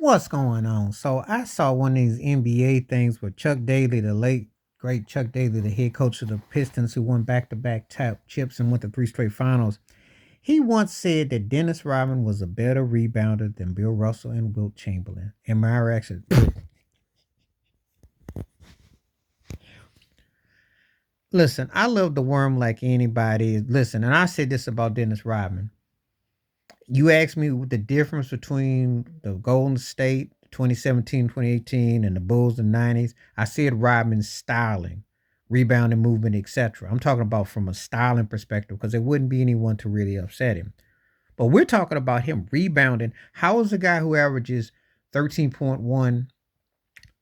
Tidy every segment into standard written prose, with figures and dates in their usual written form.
What's going on? So I saw one of these NBA things where Chuck Daly, the late great Chuck Daly, the head coach of the Pistons, who won back-to-back tap chips and went to three straight finals. He once said that Dennis Rodman was a better rebounder than Bill Russell and Wilt Chamberlain. And my reaction, listen, I love the worm like anybody. Listen, and I said this about Dennis Rodman. You asked me what the difference between the Golden State 2017, 2018, and the Bulls in the 90s. I said Rodman's styling, rebounding movement, etc. I'm talking about from a styling perspective because there wouldn't be anyone to really upset him. But we're talking about him rebounding. How is a guy who averages 13.1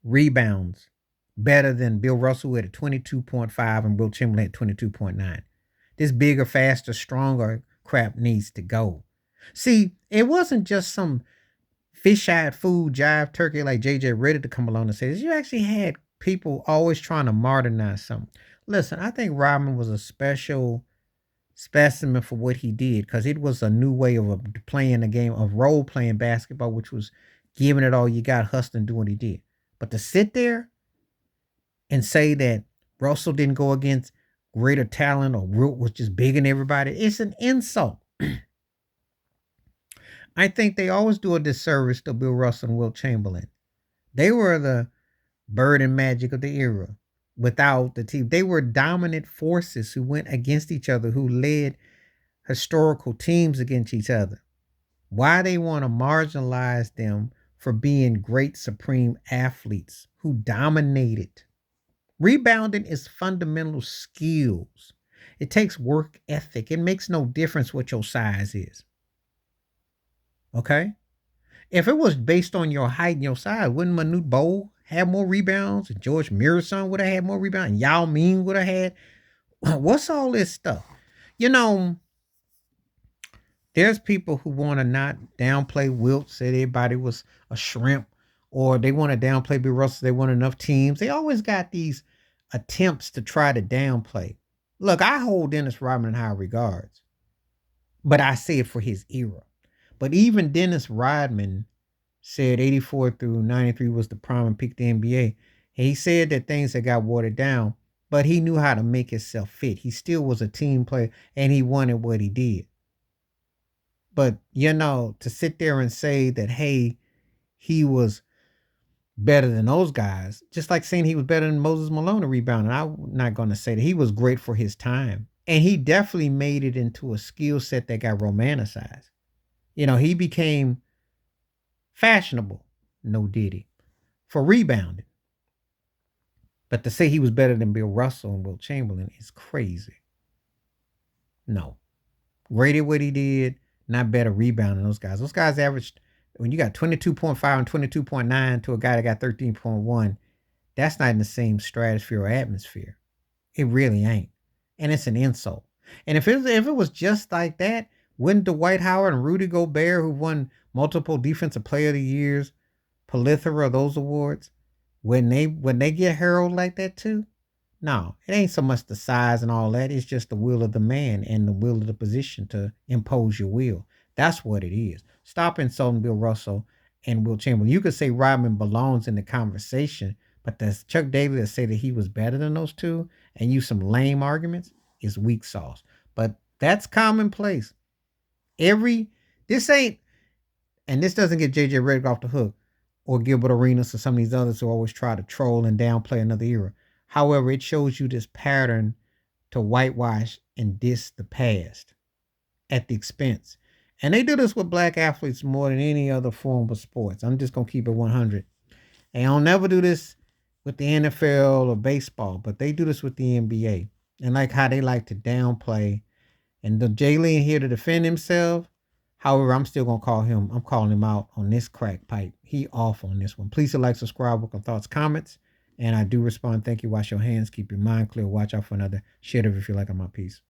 rebounds better than Bill Russell who had a 22.5 and Will Chamberlain had 22.9? This bigger, faster, stronger crap needs to go. See, it wasn't just some fish-eyed fool jive turkey like JJ ready to come along and say this. You actually had people always trying to modernize something. Listen, I think Rodman was a special specimen for what he did because it was a new way of playing the game of role playing basketball, which was giving it all you got, hustling, doing what he did. But to sit there and say that Russell didn't go against greater talent or Wilt was just bigger than everybody, it's an insult. I think they always do a disservice to Bill Russell and Wilt Chamberlain. They were the bird and magic of the era without the team. They were dominant forces who went against each other, who led historical teams against each other. Why they want to marginalize them for being great supreme athletes who dominated. Rebounding is fundamental skills. It takes work ethic. It makes no difference what your size is. Okay? If it was based on your height and your size, wouldn't Manute Bol have more rebounds? And George Mirasan would have had more rebounds? And Yao Ming would have had? What's all this stuff? You know, there's people who want to not downplay Wilt, say everybody was a shrimp, or they want to downplay Bill Russell. They want enough teams. They always got these attempts to try to downplay. Look, I hold Dennis Rodman in high regards, but I say it for his era. But even Dennis Rodman said 84 through 93 was the prime and peak of the NBA. He said that things had got watered down, but he knew how to make himself fit. He still was a team player and he wanted what he did. But, to sit there and say that, hey, he was better than those guys, just like saying he was better than Moses Malone rebounding. I'm not going to say that. He was great for his time. And he definitely made it into a skill set that got romanticized. He became fashionable, no diddy, for rebounding. But to say he was better than Bill Russell and Wilt Chamberlain is crazy. No. Great at what he did, not better rebounding those guys. Those guys averaged, when you got 22.5 and 22.9 to a guy that got 13.1, that's not in the same stratosphere or atmosphere. It really ain't. And it's an insult. And if it was just like that, wouldn't Dwight Howard and Rudy Gobert, who won multiple Defensive Player of the Years, plethora of those awards, when they get heralded like that too? No, it ain't so much the size and all that. It's just the will of the man and the will of the position to impose your will. That's what it is. Stop insulting Bill Russell and Wilt Chamberlain. You could say Rodman belongs in the conversation, but that's Chuck Daly to say that he was better than those two and use some lame arguments is weak sauce. But that's commonplace. This ain't, and this doesn't get JJ Redick off the hook or Gilbert Arenas or some of these others who always try to troll and downplay another era. However, it shows you this pattern to whitewash and diss the past at the expense. And they do this with black athletes more than any other form of sports. I'm just going to keep it 100. They don't never do this with the NFL or baseball, but they do this with the NBA. And like how they like to downplay. And the Jalen here to defend himself. However, I'm still going to I'm calling him out on this crack pipe. He off on this one. Please like, subscribe, welcome thoughts, comments. And I do respond. Thank you. Wash your hands. Keep your mind clear. Watch out for another shit if you feel like I'm on peace.